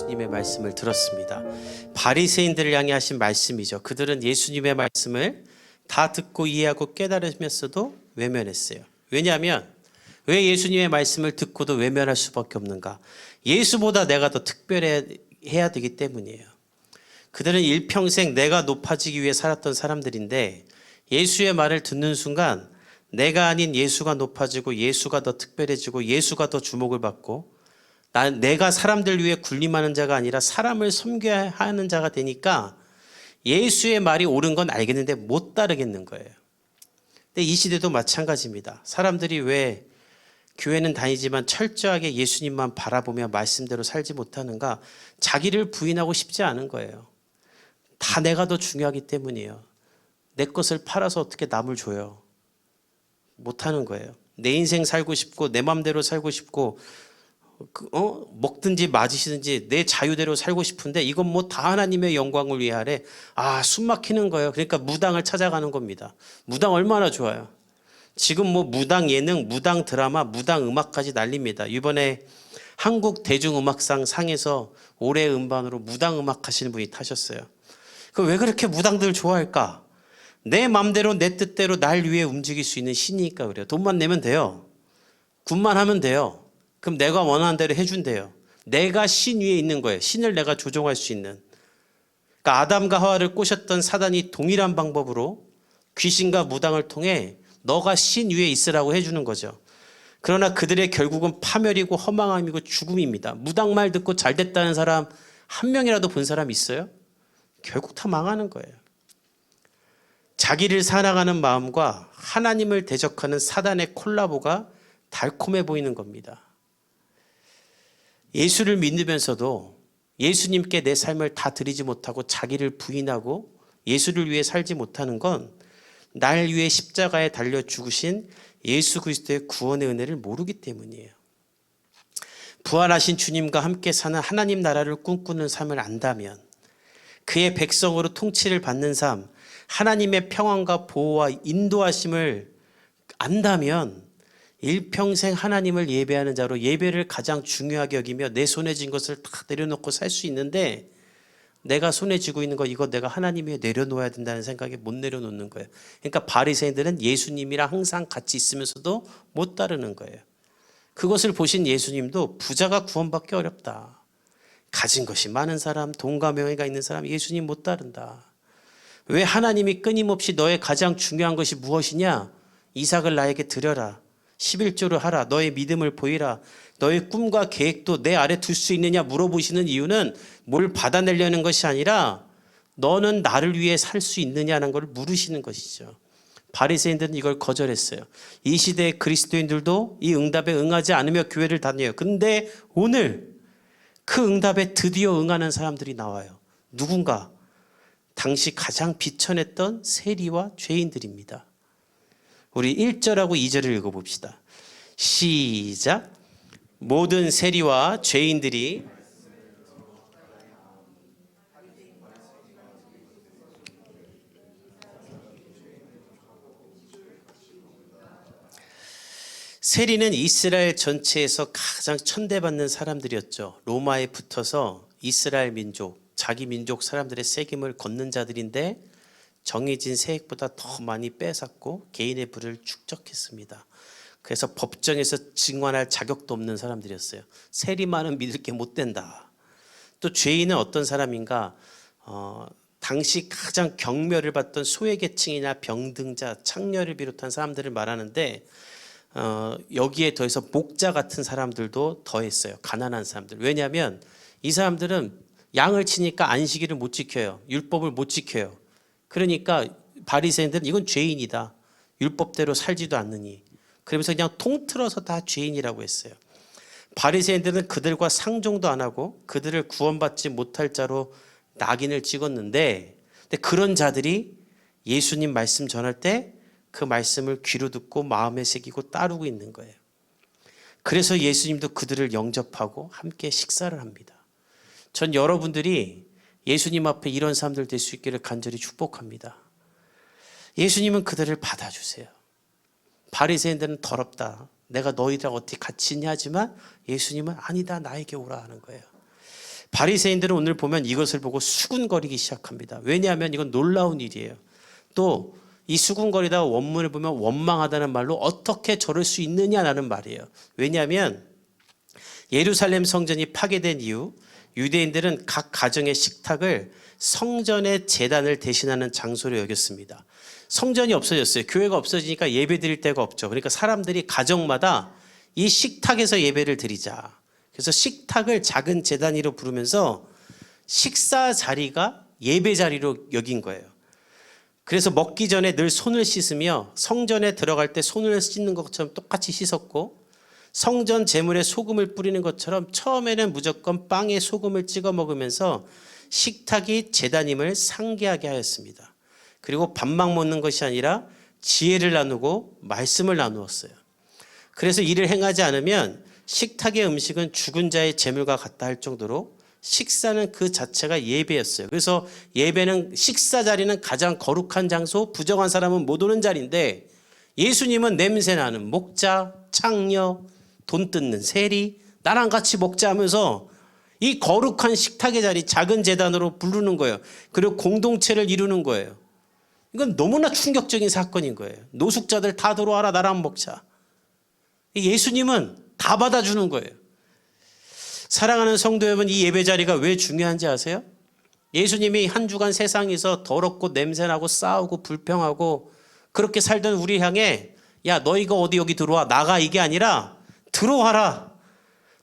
예수님의 말씀을 들었습니다. 바리새인들을 향해 하신 말씀이죠. 그들은 예수님의 말씀을 다 듣고 이해하고 깨달으면서도 외면했어요. 왜냐하면 왜 예수님의 말씀을 듣고도 외면할 수밖에 없는가? 예수보다 내가 더 특별해야 되기 때문이에요. 그들은 일평생 내가 높아지기 위해 살았던 사람들인데 예수의 말을 듣는 순간 내가 아닌 예수가 높아지고 예수가 더 특별해지고 예수가 더 주목을 받고 내가 사람들 위해 군림하는 자가 아니라 사람을 섬겨야 하는 자가 되니까 예수의 말이 옳은 건 알겠는데 못 따르겠는 거예요. 근데 이 시대도 마찬가지입니다. 사람들이 왜 교회는 다니지만 철저하게 예수님만 바라보며 말씀대로 살지 못하는가? 자기를 부인하고 싶지 않은 거예요. 다 내가 더 중요하기 때문이에요. 내 것을 팔아서 어떻게 남을 줘요? 못하는 거예요. 내 인생 살고 싶고 내 맘대로 살고 싶고 먹든지 맞으시든지 내 자유대로 살고 싶은데 이건 뭐 다 하나님의 영광을 위해 하래. 숨 막히는 거예요. 그러니까 무당을 찾아가는 겁니다. 무당 얼마나 좋아요. 지금 뭐 무당 예능, 무당 드라마, 무당 음악까지 난립니다. 이번에 한국 대중음악상 상에서 올해 음반으로 무당 음악 하시는 분이 타셨어요. 왜 그렇게 무당들 좋아할까? 내 맘대로 내 뜻대로 날 위해 움직일 수 있는 신이니까 그래요. 돈만 내면 돼요. 굿만 하면 돼요. 그럼 내가 원하는 대로 해준대요. 내가 신 위에 있는 거예요. 신을 내가 조종할 수 있는. 그러니까 아담과 하와를 꼬셨던 사단이 동일한 방법으로 귀신과 무당을 통해 너가 신 위에 있으라고 해주는 거죠. 그러나 그들의 결국은 파멸이고 허망함이고 죽음입니다. 무당 말 듣고 잘 됐다는 사람 한 명이라도 본 사람 있어요? 결국 다 망하는 거예요. 자기를 사랑하는 마음과 하나님을 대적하는 사단의 콜라보가 달콤해 보이는 겁니다. 예수를 믿으면서도 예수님께 내 삶을 다 드리지 못하고 자기를 부인하고 예수를 위해 살지 못하는 건 날 위해 십자가에 달려 죽으신 예수 그리스도의 구원의 은혜를 모르기 때문이에요. 부활하신 주님과 함께 사는 하나님 나라를 꿈꾸는 삶을 안다면, 그의 백성으로 통치를 받는 삶, 하나님의 평안과 보호와 인도하심을 안다면 일평생 하나님을 예배하는 자로 예배를 가장 중요하게 여기며 내 손에 쥔 것을 다 내려놓고 살 수 있는데, 내가 손에 쥐고 있는 거 이거 내가 하나님 위해 내려놓아야 된다는 생각에 못 내려놓는 거예요. 그러니까 바리새인들은 예수님이랑 항상 같이 있으면서도 못 따르는 거예요. 그것을 보신 예수님도 부자가 구원받기 어렵다. 가진 것이 많은 사람, 돈과 명예가 있는 사람 예수님 못 따른다. 왜 하나님이 끊임없이 너의 가장 중요한 것이 무엇이냐? 이삭을 나에게 드려라. 11조를 하라. 너의 믿음을 보이라. 너의 꿈과 계획도 내 아래 둘 수 있느냐 물어보시는 이유는 뭘 받아내려는 것이 아니라 너는 나를 위해 살 수 있느냐는 걸 물으시는 것이죠. 바리새인들은 이걸 거절했어요. 이 시대의 그리스도인들도 이 응답에 응하지 않으며 교회를 다녀요. 근데 오늘 그 응답에 드디어 응하는 사람들이 나와요. 누군가? 당시 가장 비천했던 세리와 죄인들입니다. 우리 1절하고 2절을 읽어봅시다. 시작. 모든 세리와 죄인들이 세리는 이스라엘 전체에서 가장 천대받는 사람들이었죠. 로마에 붙어서 이스라엘 민족, 자기 민족 사람들의 책임을 걷는 자들인데 정해진 세액보다 더 많이 뺏었고 개인의 부를 축적했습니다. 그래서 법정에서 증언할 자격도 없는 사람들이었어요. 세리만은 믿을 게 못 된다. 또 죄인은 어떤 사람인가? 당시 가장 경멸을 받던 소외계층이나 병등자, 창녀를 비롯한 사람들을 말하는데 여기에 더해서 목자 같은 사람들도 더했어요. 가난한 사람들. 왜냐하면 이 사람들은 양을 치니까 안식일을 못 지켜요. 율법을 못 지켜요. 그러니까 바리새인들은 이건 죄인이다. 율법대로 살지도 않느니. 그러면서 그냥 통틀어서 다 죄인이라고 했어요. 바리새인들은 그들과 상종도 안 하고 그들을 구원받지 못할 자로 낙인을 찍었는데, 근데 그런 자들이 예수님 말씀 전할 때 그 말씀을 귀로 듣고 마음에 새기고 따르고 있는 거예요. 그래서 예수님도 그들을 영접하고 함께 식사를 합니다. 전 여러분들이 예수님 앞에 이런 사람들 될 수 있기를 간절히 축복합니다. 예수님은 그들을 받아주세요. 바리새인들은 더럽다. 내가 너희들하고 어떻게 같이 있냐 하지만 예수님은 아니다. 나에게 오라 하는 거예요. 바리새인들은 오늘 보면 이것을 보고 수군거리기 시작합니다. 왜냐하면 이건 놀라운 일이에요. 또 이 수군거리다가 원문을 보면 원망하다는 말로 어떻게 저럴 수 있느냐라는 말이에요. 왜냐하면 예루살렘 성전이 파괴된 이후 유대인들은 각 가정의 식탁을 성전의 제단을 대신하는 장소로 여겼습니다. 성전이 없어졌어요. 교회가 없어지니까 예배 드릴 데가 없죠. 그러니까 사람들이 가정마다 이 식탁에서 예배를 드리자. 그래서 식탁을 작은 제단 위로 부르면서 식사 자리가 예배 자리로 여긴 거예요. 그래서 먹기 전에 늘 손을 씻으며 성전에 들어갈 때 손을 씻는 것처럼 똑같이 씻었고, 성전 제물에 소금을 뿌리는 것처럼 처음에는 무조건 빵에 소금을 찍어 먹으면서 식탁이 제단임을 상기하게 하였습니다. 그리고 밥만 먹는 것이 아니라 지혜를 나누고 말씀을 나누었어요. 그래서 이를 행하지 않으면 식탁의 음식은 죽은 자의 제물과 같다 할 정도로 식사는 그 자체가 예배였어요. 그래서 예배는, 식사 자리는 가장 거룩한 장소, 부정한 사람은 못 오는 자리인데, 예수님은 냄새나는 목자, 창녀, 돈 뜯는 세리, 나랑 같이 먹자 하면서 이 거룩한 식탁의 자리, 작은 제단으로 부르는 거예요. 그리고 공동체를 이루는 거예요. 이건 너무나 충격적인 사건인 거예요. 노숙자들 다 들어와라, 나랑 먹자. 예수님은 다 받아주는 거예요. 사랑하는 성도 여러분, 이 예배 자리가 왜 중요한지 아세요? 예수님이 한 주간 세상에서 더럽고 냄새나고 싸우고 불평하고 그렇게 살던 우리 향해, 야 너희가 어디 여기 들어와, 나가, 이게 아니라 들어와라.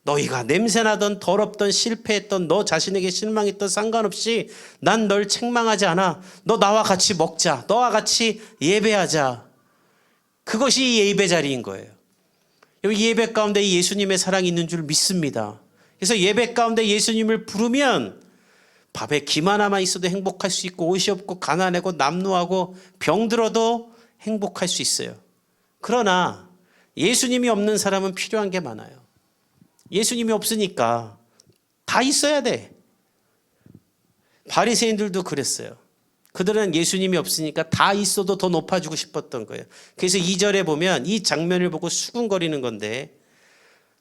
너희가 냄새나던 더럽던 실패했던 너 자신에게 실망했던 상관없이 난 널 책망하지 않아. 너 나와 같이 먹자. 너와 같이 예배하자. 그것이 예배 자리인 거예요. 여기 예배 가운데 예수님의 사랑이 있는 줄 믿습니다. 그래서 예배 가운데 예수님을 부르면 밥에 김 하나만 있어도 행복할 수 있고, 옷이 없고 가난하고 남루하고 병들어도 행복할 수 있어요. 그러나 예수님이 없는 사람은 필요한 게 많아요. 예수님이 없으니까 다 있어야 돼. 바리새인들도 그랬어요. 그들은 예수님이 없으니까 다 있어도 더 높아지고 싶었던 거예요. 그래서 2절에 보면 이 장면을 보고 수군거리는 건데,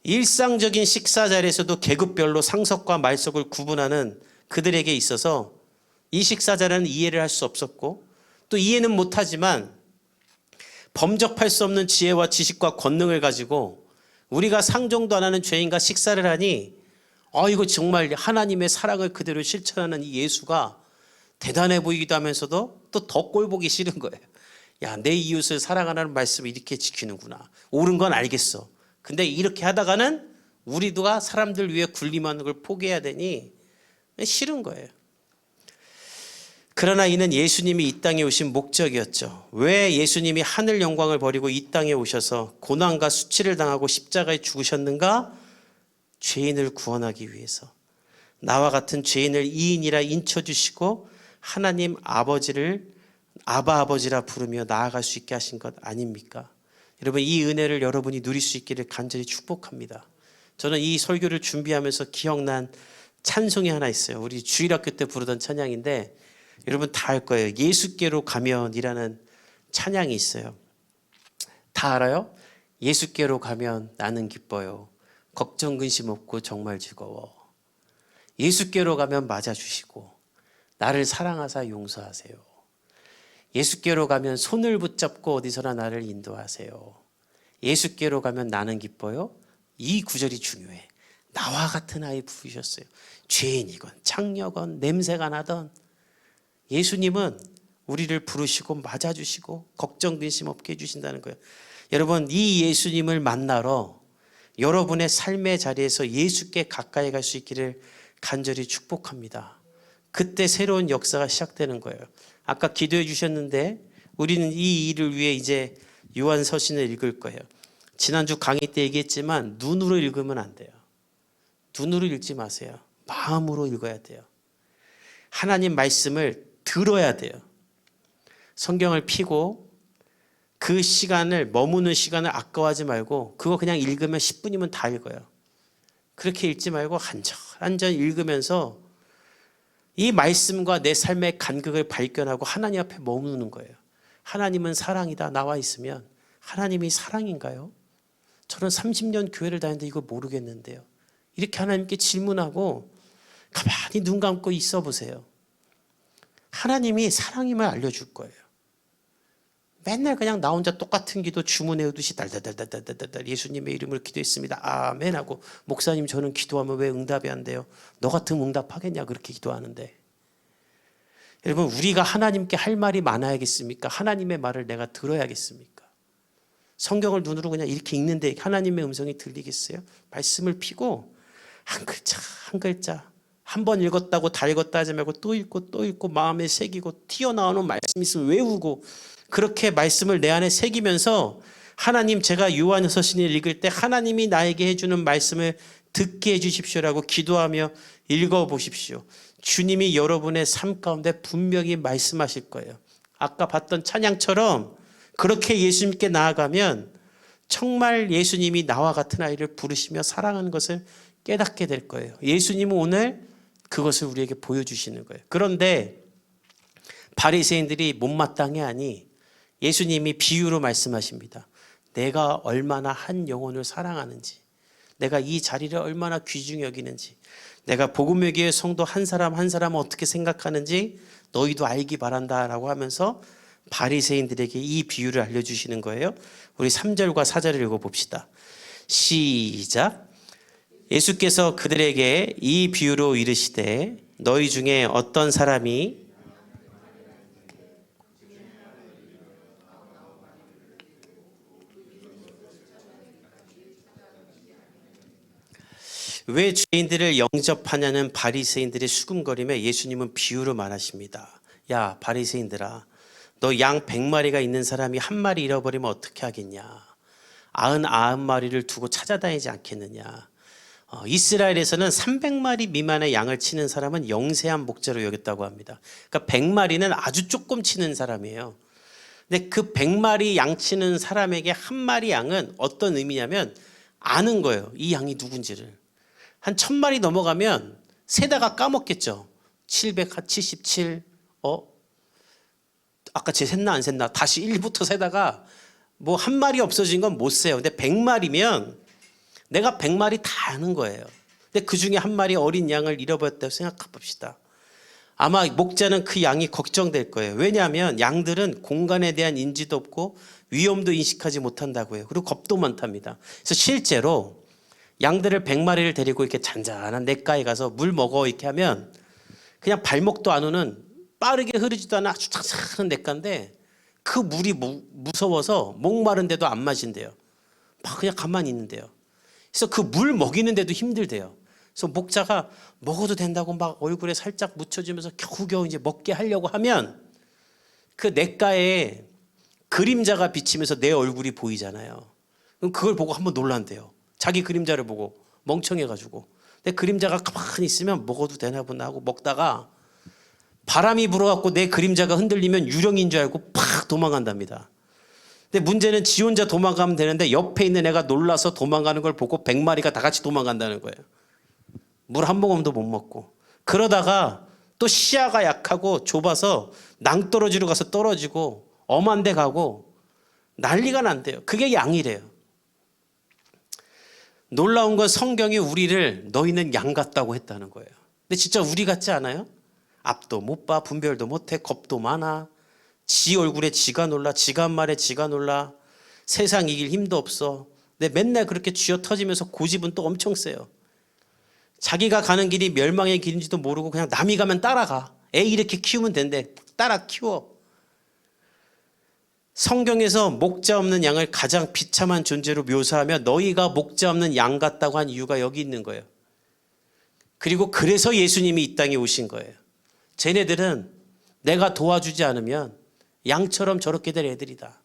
일상적인 식사 자리에서도 계급별로 상석과 말석을 구분하는 그들에게 있어서 이 식사 자리는 이해를 할 수 없었고, 또 이해는 못하지만 범접할 수 없는 지혜와 지식과 권능을 가지고 우리가 상종도 안 하는 죄인과 식사를 하니, 이거 정말 하나님의 사랑을 그대로 실천하는 이 예수가 대단해 보이기도 하면서도 또 더 꼴보기 싫은 거예요. 야, 내 이웃을 사랑하라는 말씀을 이렇게 지키는구나. 옳은 건 알겠어. 근데 이렇게 하다가는 우리가 사람들 위해 군림하는 걸 포기해야 되니 싫은 거예요. 그러나 이는 예수님이 이 땅에 오신 목적이었죠. 왜 예수님이 하늘 영광을 버리고 이 땅에 오셔서 고난과 수치를 당하고 십자가에 죽으셨는가? 죄인을 구원하기 위해서. 나와 같은 죄인을 이인이라 인쳐주시고 하나님 아버지를 아바 아버지라 부르며 나아갈 수 있게 하신 것 아닙니까? 여러분, 이 은혜를 여러분이 누릴 수 있기를 간절히 축복합니다. 저는 이 설교를 준비하면서 기억난 찬송이 하나 있어요. 우리 주일학교 때 부르던 찬양인데 여러분 다 알 거예요. 예수께로 가면이라는 찬양이 있어요. 다 알아요? 예수께로 가면 나는 기뻐요. 걱정 근심 없고 정말 즐거워. 예수께로 가면 맞아주시고 나를 사랑하사 용서하세요. 예수께로 가면 손을 붙잡고 어디서나 나를 인도하세요. 예수께로 가면 나는 기뻐요. 이 구절이 중요해. 나와 같은 아이 부르셨어요. 죄인이건 창녀건 냄새가 나던 예수님은 우리를 부르시고 맞아주시고 걱정 근심 없게 해주신다는 거예요. 여러분, 이 예수님을 만나러 여러분의 삶의 자리에서 예수께 가까이 갈 수 있기를 간절히 축복합니다. 그때 새로운 역사가 시작되는 거예요. 아까 기도해 주셨는데 우리는 이 일을 위해 이제 요한서신을 읽을 거예요. 지난주 강의 때 얘기했지만 눈으로 읽으면 안 돼요. 눈으로 읽지 마세요. 마음으로 읽어야 돼요. 하나님 말씀을 들어야 돼요. 성경을 펴고 그 시간을, 머무는 시간을 아까워하지 말고 그거 그냥 읽으면 10분이면 다 읽어요. 그렇게 읽지 말고 한전 읽으면서 이 말씀과 내 삶의 간극을 발견하고 하나님 앞에 머무는 거예요. 하나님은 사랑이다. 나와 있으면 하나님이 사랑인가요? 저는 30년 교회를 다녔는데 이거 모르겠는데요. 이렇게 하나님께 질문하고 가만히 눈 감고 있어 보세요. 하나님이 사랑임을 알려줄 거예요. 맨날 그냥 나 혼자 똑같은 기도 주문해오듯이 달달달달달달달 예수님의 이름으로 기도했습니다. 아멘 하고, 목사님 저는 기도하면 왜 응답이 안 돼요? 너 같으면 응답하겠냐 그렇게 기도하는데. 여러분, 우리가 하나님께 할 말이 많아야겠습니까? 하나님의 말을 내가 들어야겠습니까? 성경을 눈으로 그냥 이렇게 읽는데 하나님의 음성이 들리겠어요? 말씀을 피고 한 글자 한 글자, 한 번 읽었다고 다 읽었다 하지 말고 또 읽고 또 읽고 마음에 새기고, 튀어나오는 말씀 있으면 외우고, 그렇게 말씀을 내 안에 새기면서, 하나님, 제가 요한서 신을 읽을 때 하나님이 나에게 해주는 말씀을 듣게 해주십시오라고 기도하며 읽어보십시오. 주님이 여러분의 삶 가운데 분명히 말씀하실 거예요. 아까 봤던 찬양처럼 그렇게 예수님께 나아가면 정말 예수님이 나와 같은 아이를 부르시며 사랑하는 것을 깨닫게 될 거예요. 예수님은 오늘 그것을 우리에게 보여주시는 거예요. 그런데 바리새인들이 못마땅해 하니 예수님이 비유로 말씀하십니다. 내가 얼마나 한 영혼을 사랑하는지, 내가 이 자리를 얼마나 귀중히 여기는지, 내가 복음의 교회 성도 한 사람 한 사람을 어떻게 생각하는지 너희도 알기 바란다라고 하면서 바리새인들에게 이 비유를 알려주시는 거예요. 우리 3절과 4절을 읽어봅시다. 시작. 예수께서 그들에게 이 비유로 이르시되 너희 중에 어떤 사람이 왜 죄인들을 영접하냐는 바리새인들의 수군거림에 예수님은 비유로 말하십니다. 야, 바리새인들아, 너 양 100마리가 있는 사람이 한 마리 잃어버리면 어떻게 하겠냐? 99마리를 두고 찾아다니지 않겠느냐? 이스라엘에서는 300마리 미만의 양을 치는 사람은 영세한 목자로 여겼다고 합니다. 그러니까 100마리는 아주 조금 치는 사람이에요. 근데 그 100마리 양 치는 사람에게 한 마리 양은 어떤 의미냐면 아는 거예요. 이 양이 누군지를. 한 1000마리 넘어가면 세다가 까먹겠죠. 777, 아까 제 셌나 안 셌나, 다시 1부터 세다가 뭐 한 마리 없어진 건 못 세요. 근데 100마리면 내가 100마리 다 아는 거예요. 근데 그 중에 한 마리 어린 양을 잃어버렸다고 생각해 봅시다. 아마 목자는 그 양이 걱정될 거예요. 왜냐하면 양들은 공간에 대한 인지도 없고 위험도 인식하지 못한다고 해요. 그리고 겁도 많답니다. 그래서 실제로 양들을 100마리를 데리고 이렇게 잔잔한 냇가에 가서 물 먹어 이렇게 하면 그냥 발목도 안 오는 빠르게 흐르지도 않은 아주 착착한 냇가인데 그 물이 무서워서 목마른데도 안 마신대요. 막 그냥 가만히 있는데요. 그래서 그 물 먹이는데도 힘들대요. 그래서 목자가 먹어도 된다고 막 얼굴에 살짝 묻혀주면서 겨우겨우 이제 먹게 하려고 하면 그 냇가에 그림자가 비치면서 내 얼굴이 보이잖아요. 그럼 그걸 보고 한번 놀란대요. 자기 그림자를 보고 멍청해가지고. 근데 그림자가 가만히 있으면 먹어도 되나 보나 하고 먹다가 바람이 불어갖고 내 그림자가 흔들리면 유령인 줄 알고 팍 도망간답니다. 근데 문제는 지 혼자 도망가면 되는데 옆에 있는 애가 놀라서 도망가는 걸 보고 100마리가 다 같이 도망간다는 거예요. 물 한 모금도 못 먹고. 그러다가 또 시야가 약하고 좁아서 낭떠러지로 가서 떨어지고 엄한 데 가고 난리가 난대요. 그게 양이래요. 놀라운 건 성경이 우리를 너희는 양 같다고 했다는 거예요. 근데 진짜 우리 같지 않아요? 앞도 못 봐, 분별도 못해, 겁도 많아, 지 얼굴에 지가 놀라, 지가 한 말에 지가 놀라, 세상 이길 힘도 없어. 근데 맨날 그렇게 쥐어 터지면서 고집은 또 엄청 세요. 자기가 가는 길이 멸망의 길인지도 모르고 그냥 남이 가면 따라가. 애 이렇게 키우면 된대. 따라 키워. 성경에서 목자 없는 양을 가장 비참한 존재로 묘사하며 너희가 목자 없는 양 같다고 한 이유가 여기 있는 거예요. 그리고 그래서 예수님이 이 땅에 오신 거예요. 쟤네들은 내가 도와주지 않으면 양처럼 저렇게 될 애들이다.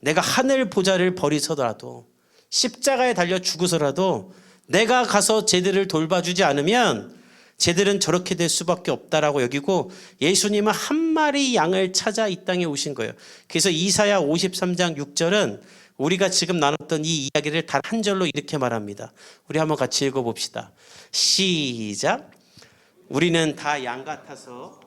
내가 하늘 보좌를 버리서라도 십자가에 달려 죽어서라도 내가 가서 쟤들을 돌봐주지 않으면 쟤들은 저렇게 될 수밖에 없다라고 여기고 예수님은 한 마리 양을 찾아 이 땅에 오신 거예요. 그래서 이사야 53장 6절은 우리가 지금 나눴던 이 이야기를 단 한 절로 이렇게 말합니다. 우리 한번 같이 읽어봅시다. 시작. 우리는 다 양 같아서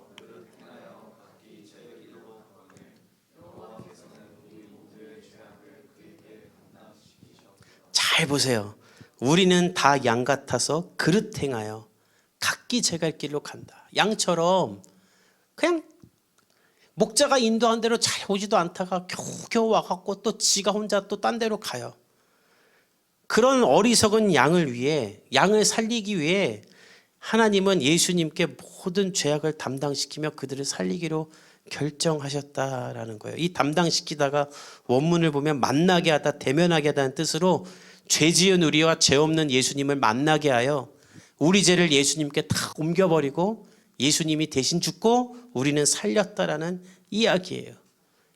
잘 보세요. 우리는 다 양 같아서 그릇 행하여 각기 제 갈 길로 간다. 양처럼 그냥 목자가 인도한 대로 잘 오지도 않다가 겨우겨우 와갖고 또 지가 혼자 또 딴 데로 가요. 그런 어리석은 양을 위해, 양을 살리기 위해 하나님은 예수님께 모든 죄악을 담당시키며 그들을 살리기로 결정하셨다라는 거예요. 이 담당시키다가 원문을 보면 만나게 하다, 대면하게 하다는 뜻으로 죄 지은 우리와 죄 없는 예수님을 만나게 하여 우리 죄를 예수님께 다 옮겨버리고 예수님이 대신 죽고 우리는 살렸다라는 이야기예요.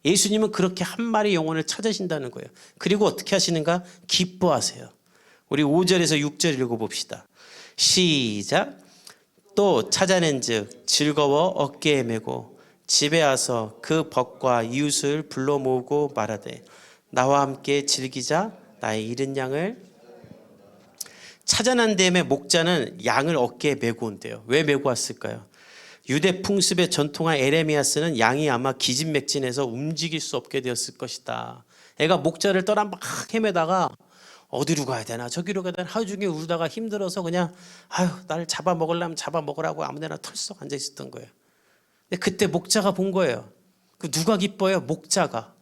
예수님은 그렇게 한 마리 영혼을 찾으신다는 거예요. 그리고 어떻게 하시는가? 기뻐하세요. 우리 5절에서 6절 읽어봅시다. 시작. 또 찾아낸즉 즐거워 어깨에 메고 집에 와서 그 벗과 이웃을 불러 모으고 말하되 나와 함께 즐기자. 나의 잃은 양을 찾아난 다음에 목자는 양을 어깨에 메고 온대요. 왜 메고 왔을까요? 유대 풍습의 전통한 에레미야스는 양이 아마 기진맥진해서 움직일 수 없게 되었을 것이다. 애가 목자를 떠나 막 헤매다가 어디로 가야 되나 저기로 가야 되나 하루 종일 울다가 힘들어서 그냥 나를 잡아먹으려면 잡아먹으라고 아무데나 털썩 앉아 있었던 거예요. 근데 그때 목자가 본 거예요. 누가 기뻐해요? 목자가.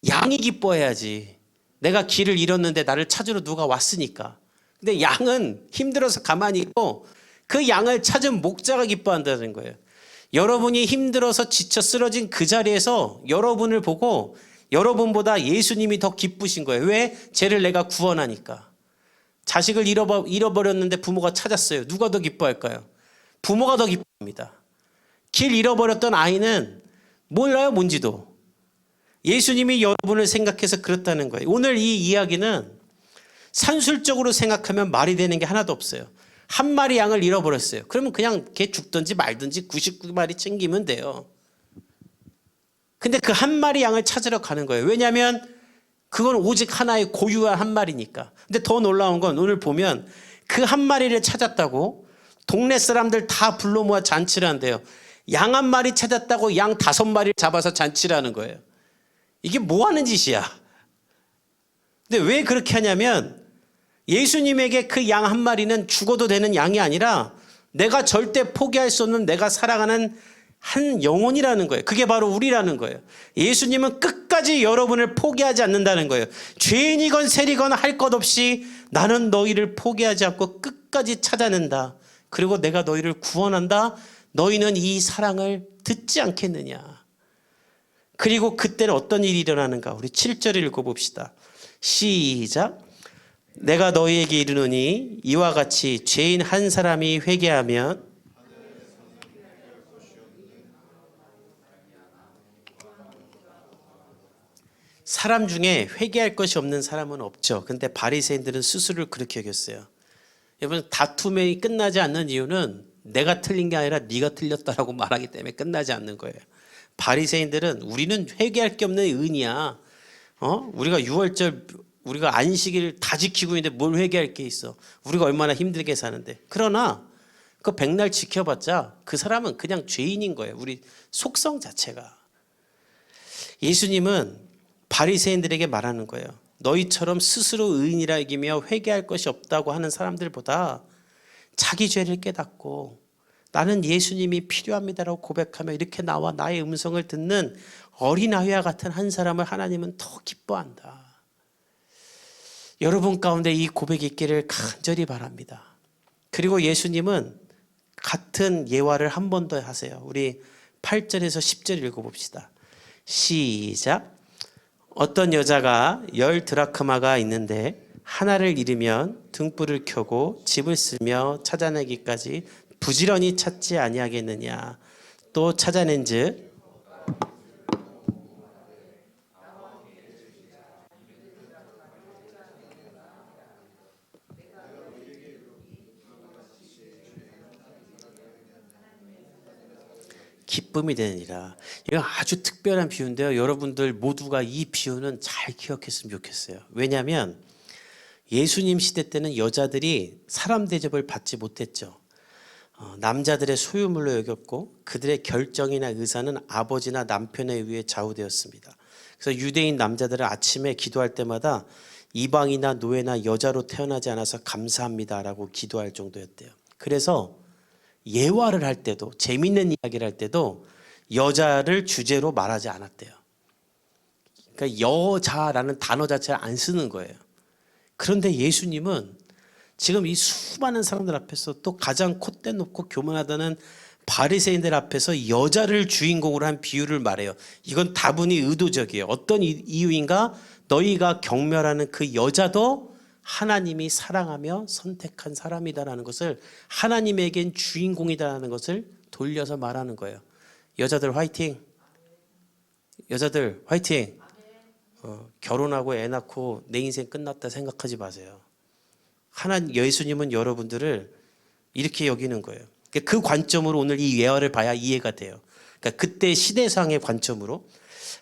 양이 기뻐해야지. 내가 길을 잃었는데 나를 찾으러 누가 왔으니까. 근데 양은 힘들어서 가만히 있고 그 양을 찾은 목자가 기뻐한다는 거예요. 여러분이 힘들어서 지쳐 쓰러진 그 자리에서 여러분을 보고 여러분보다 예수님이 더 기쁘신 거예요. 왜? 죄를 내가 구원하니까. 자식을 잃어버렸는데 부모가 찾았어요. 누가 더 기뻐할까요? 부모가 더 기뻐합니다. 길 잃어버렸던 아이는 몰라요, 뭔지도. 예수님이 여러분을 생각해서 그렇다는 거예요. 오늘 이 이야기는 산술적으로 생각하면 말이 되는 게 하나도 없어요. 한 마리 양을 잃어버렸어요. 그러면 그냥 걔 죽든지 말든지 99마리 챙기면 돼요. 근데 그 한 마리 양을 찾으러 가는 거예요. 왜냐하면 그건 오직 하나의 고유한 한 마리니까. 근데 더 놀라운 건 오늘 보면 그 한 마리를 찾았다고 동네 사람들 다 불러 모아 잔치를 한대요. 양 한 마리 찾았다고 양 5마리를 잡아서 잔치를 하는 거예요. 이게 뭐 하는 짓이야? 근데 왜 그렇게 하냐면 예수님에게 그 양 한 마리는 죽어도 되는 양이 아니라 내가 절대 포기할 수 없는 내가 사랑하는 한 영혼이라는 거예요. 그게 바로 우리라는 거예요. 예수님은 끝까지 여러분을 포기하지 않는다는 거예요. 죄인이건 세리건 할 것 없이 나는 너희를 포기하지 않고 끝까지 찾아낸다. 그리고 내가 너희를 구원한다. 너희는 이 사랑을 듣지 않겠느냐. 그리고 그때는 어떤 일이 일어나는가. 우리 7절을 읽어봅시다. 시작. 내가 너희에게 이르노니 이와 같이 죄인 한 사람이 회개하면 사람 중에 회개할 것이 없는 사람은 없죠. 근데 바리새인들은 스스로를 그렇게 여겼어요. 여러분, 다툼이 끝나지 않는 이유는 내가 틀린 게 아니라 네가 틀렸다라고 말하기 때문에 끝나지 않는 거예요. 바리새인들은 우리는 회개할 게 없는 은이야. 우리가 6월절 우리가 안식일 다 지키고 있는데 뭘 회개할 게 있어. 우리가 얼마나 힘들게 사는데. 그러나 그 백날 지켜봤자 그 사람은 그냥 죄인인 거예요. 우리 속성 자체가. 예수님은 바리새인들에게 말하는 거예요. 너희처럼 스스로 의인이라 여기며 회개할 것이 없다고 하는 사람들보다 자기 죄를 깨닫고 나는 예수님이 필요합니다라고 고백하며 이렇게 나와 나의 음성을 듣는 어린아이와 같은 한 사람을 하나님은 더 기뻐한다. 여러분 가운데 이 고백이 있기를 간절히 바랍니다. 그리고 예수님은 같은 예화를 한 번 더 하세요. 우리 8절에서 10절 읽어봅시다. 시작. 어떤 여자가 10드라크마가 있는데 하나를 잃으면 등불을 켜고 집을 쓸며 찾아내기까지 부지런히 찾지 아니하겠느냐. 또 찾아낸즉 기쁨이 되느니라. 이건 아주 특별한 비유인데요. 여러분들 모두가 이 비유는 잘 기억했으면 좋겠어요. 왜냐하면 예수님 시대 때는 여자들이 사람 대접을 받지 못했죠. 남자들의 소유물로 여겼고 그들의 결정이나 의사는 아버지나 남편에 의해 좌우되었습니다. 그래서 유대인 남자들은 아침에 기도할 때마다 이방이나 노예나 여자로 태어나지 않아서 감사합니다라고 기도할 정도였대요. 그래서 예화를 할 때도, 재밌는 이야기를 할 때도 여자를 주제로 말하지 않았대요. 그러니까 여자라는 단어 자체를 안 쓰는 거예요. 그런데 예수님은 지금 이 수많은 사람들 앞에서, 또 가장 콧대 높고 교만하다는 바리새인들 앞에서 여자를 주인공으로 한 비유를 말해요. 이건 다분히 의도적이에요. 어떤 이유인가? 너희가 경멸하는 그 여자도 하나님이 사랑하며 선택한 사람이다라는 것을, 하나님에겐 주인공이다라는 것을 돌려서 말하는 거예요. 여자들 화이팅! 여자들 화이팅! 결혼하고 애 낳고 내 인생 끝났다 생각하지 마세요. 예수님은 여러분들을 이렇게 여기는 거예요. 그 관점으로 오늘 이 예화를 봐야 이해가 돼요. 그러니까 그때 시대상의 관점으로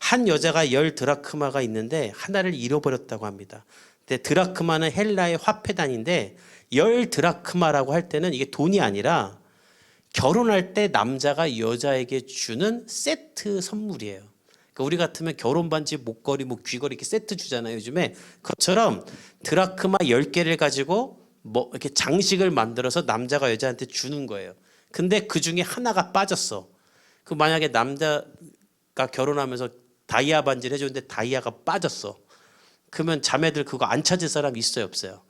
한 여자가 10드라크마가 있는데 하나를 잃어버렸다고 합니다. 근데 드라크마는 헬라의 화폐 단위인데 10드라크마라고 할 때는 이게 돈이 아니라 결혼할 때 남자가 여자에게 주는 세트 선물이에요. 그러니까 우리 같으면 결혼 반지, 목걸이, 뭐 귀걸이 이렇게 세트 주잖아요, 요즘에. 그것처럼 드라크마 10개를 가지고 뭐 이렇게 장식을 만들어서 남자가 여자한테 주는 거예요. 근데 그 중에 하나가 빠졌어. 그 만약에 남자가 결혼하면서 다이아 반지를 해줬는데 다이아가 빠졌어. 그러면 자매들 그거 안 찾을 사람 있어요, 없어요?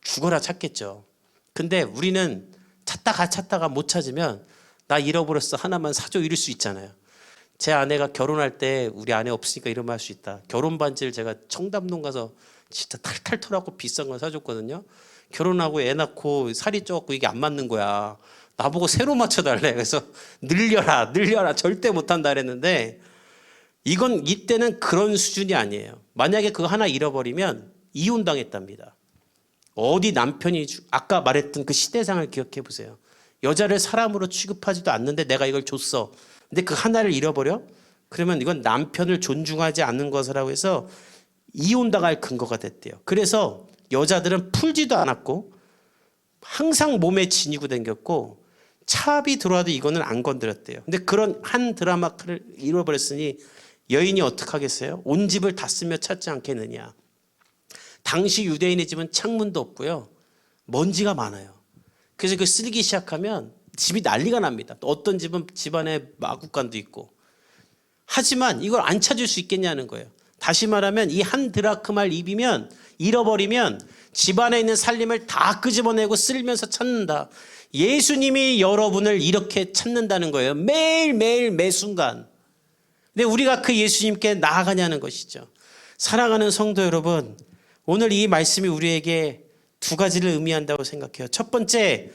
죽어라 찾겠죠. 근데 우리는 찾다가 못 찾으면 나 잃어버렸어 하나만 사줘 이럴 수 있잖아요. 제 아내가 결혼할 때 우리 아내 없으니까 이런 말 할 수 있다. 결혼 반지를 제가 청담동 가서 진짜 탈탈 털하고 비싼 걸 사줬거든요. 결혼하고 애 낳고 살이 쪄갖고 이게 안 맞는 거야. 나보고 새로 맞춰달래. 그래서 늘려라 절대 못한다 그랬는데, 이때는 그런 수준이 아니에요. 만약에 그거 하나 잃어버리면 이혼당했답니다. 어디 남편이, 아까 말했던 그 시대상을 기억해 보세요. 여자를 사람으로 취급하지도 않는데 내가 이걸 줬어. 근데 그 하나를 잃어버려? 그러면 이건 남편을 존중하지 않는 것이라고 해서 이혼당할 근거가 됐대요. 그래서 여자들은 풀지도 않았고 항상 몸에 지니고 다녔고 차압이 들어와도 이거는 안 건드렸대요. 근데 그런 한 드라마를 잃어버렸으니 여인이 어떻게 하겠어요? 온 집을 다 쓰며 찾지 않겠느냐. 당시 유대인의 집은 창문도 없고요, 먼지가 많아요. 그래서 그 쓸기 시작하면 집이 난리가 납니다. 또 어떤 집은 집안에 마구간도 있고. 하지만 이걸 안 찾을 수 있겠냐는 거예요. 다시 말하면 이 한 드라크마를 잃어버리면 집안에 있는 살림을 다 끄집어내고 쓸면서 찾는다. 예수님이 여러분을 이렇게 찾는다는 거예요. 매일매일 매순간. 근데 우리가 그 예수님께 나아가냐는 것이죠. 사랑하는 성도 여러분, 오늘 이 말씀이 우리에게 두 가지를 의미한다고 생각해요. 첫 번째,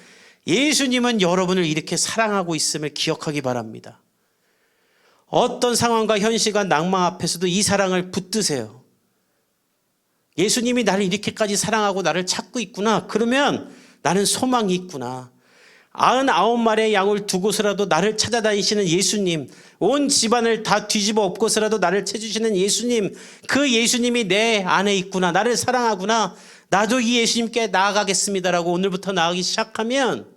예수님은 여러분을 이렇게 사랑하고 있음을 기억하기 바랍니다. 어떤 상황과 현실과 낭만 앞에서도 이 사랑을 붙드세요. 예수님이 나를 이렇게까지 사랑하고 나를 찾고 있구나. 그러면 나는 소망이 있구나. 99마리의 양을 두고서라도 나를 찾아다니시는 예수님, 온 집안을 다 뒤집어 엎고서라도 나를 찾으시는 예수님, 그 예수님이 내 안에 있구나. 나를 사랑하구나. 나도 이 예수님께 나아가겠습니다라고 오늘부터 나아가기 시작하면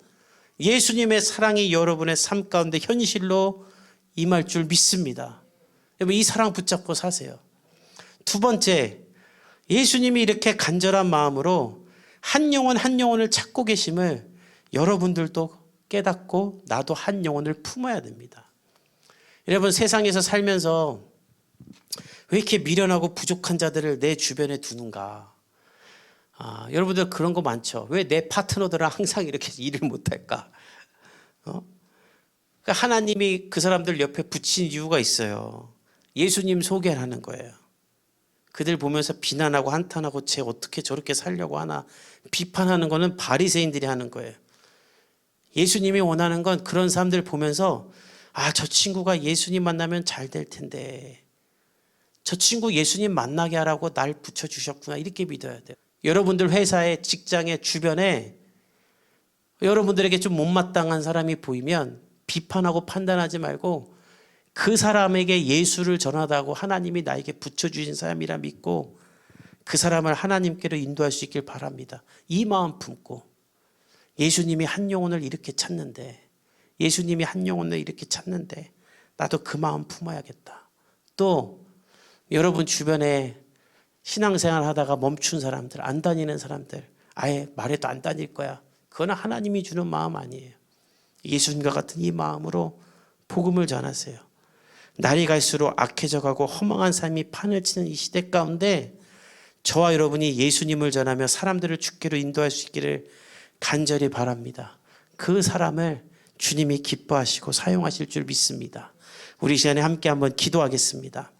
예수님의 사랑이 여러분의 삶 가운데 현실로 임할 줄 믿습니다. 여러분, 이 사랑 붙잡고 사세요. 두 번째, 예수님이 이렇게 간절한 마음으로 한 영혼 한 영혼을 찾고 계심을 여러분들도 깨닫고 나도 한 영혼을 품어야 됩니다. 여러분, 세상에서 살면서 왜 이렇게 미련하고 부족한 자들을 내 주변에 두는가? 여러분들 그런 거 많죠. 왜 내 파트너들은 항상 이렇게 일을 못할까? 그러니까 하나님이 그 사람들 옆에 붙인 이유가 있어요. 예수님 소개를 하는 거예요. 그들 보면서 비난하고 한탄하고 쟤 어떻게 저렇게 살려고 하나 비판하는 거는 바리새인들이 하는 거예요. 예수님이 원하는 건 그런 사람들 보면서 저 친구가 예수님 만나면 잘 될 텐데, 저 친구 예수님 만나게 하라고 날 붙여주셨구나, 이렇게 믿어야 돼요. 여러분들 회사에, 직장에, 주변에 여러분들에게 좀 못마땅한 사람이 보이면 비판하고 판단하지 말고 그 사람에게 예수를 전하다고 하나님이 나에게 붙여주신 사람이라 믿고 그 사람을 하나님께로 인도할 수 있길 바랍니다. 이 마음 품고, 예수님이 한 영혼을 이렇게 찾는데, 예수님이 한 영혼을 이렇게 찾는데 나도 그 마음 품어야겠다. 또 여러분 주변에 신앙생활 하다가 멈춘 사람들, 안 다니는 사람들, 아예 말해도 안 다닐 거야, 그건 하나님이 주는 마음 아니에요. 예수님과 같은 이 마음으로 복음을 전하세요. 날이 갈수록 악해져가고 허망한 삶이 판을 치는 이 시대 가운데 저와 여러분이 예수님을 전하며 사람들을 주께로 인도할 수 있기를 간절히 바랍니다. 그 사람을 주님이 기뻐하시고 사용하실 줄 믿습니다. 우리 시간에 함께 한번 기도하겠습니다.